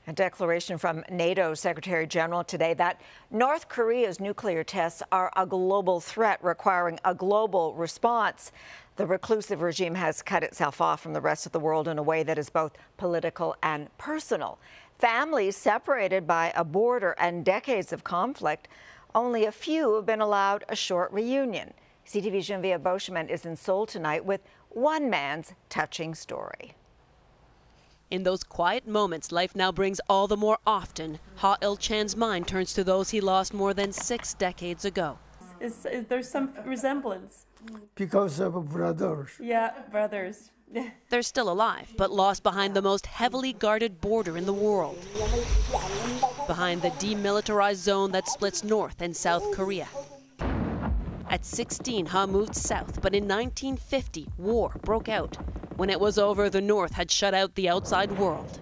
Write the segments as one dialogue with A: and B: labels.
A: A declaration from NATO Secretary General today that North Korea's nuclear tests are a global threat requiring a global response. The reclusive regime has cut itself off from the rest of the world in a way that is both political and personal. Families separated by a border and decades of conflict, only a few have been allowed a short reunion. CTV's Genevieve Beauchemin is in Seoul tonight with one man's touching story.
B: In those quiet moments life now brings all the more often, Ha Il-chan's mind turns to those he lost more than 6 decades ago.
C: Is there some resemblance?
D: Because of brothers.
C: Yeah, brothers.
B: They're still alive, but lost behind the most heavily guarded border in the world. Behind the demilitarized zone that splits North and South Korea. At 16, Ha moved south, but in 1950, war broke out. When it was over, the North had shut out the outside world.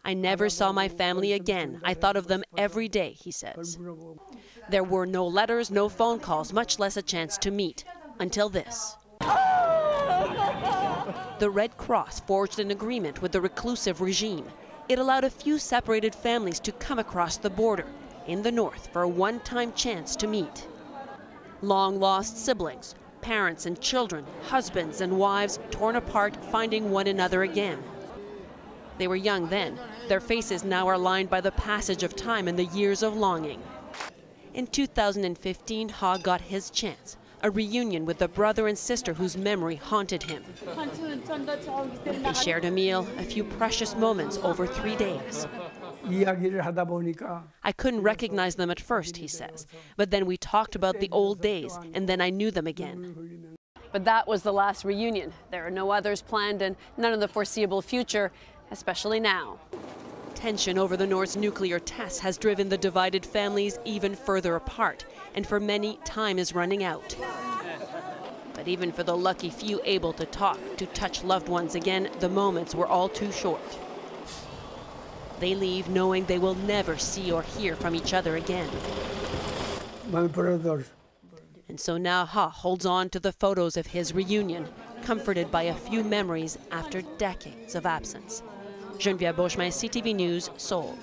B: I never saw my family again. I thought of them every day, he says. There were no letters, no phone calls, much less a chance to meet. Until this. The Red Cross forged an agreement with the reclusive regime. It allowed a few separated families to come across the border in the North for a one-time chance to meet. Long-lost siblings, parents and children, husbands and wives torn apart, finding one another again. They were young then. Their faces now are lined by the passage of time and the years of longing. In 2015, Ha got his chance, a reunion with the brother and sister whose memory haunted him. They shared a meal, a few precious moments over 3 days. I couldn't recognize them at first, he says, but then we talked about the old days, and then I knew them again. But that was the last reunion. There are no others planned and none in the foreseeable future, especially now. Tension over the North's nuclear tests has driven the divided families even further apart, and for many, time is running out. But even for the lucky few able to talk, to touch loved ones again, the moments were all too short. They leave knowing they will never see or hear from each other again.
D: My brothers.
B: And so now Ha holds on to the photos of his reunion, comforted by a few memories after decades of absence. Genevieve Beauchemin, CTV News, Seoul.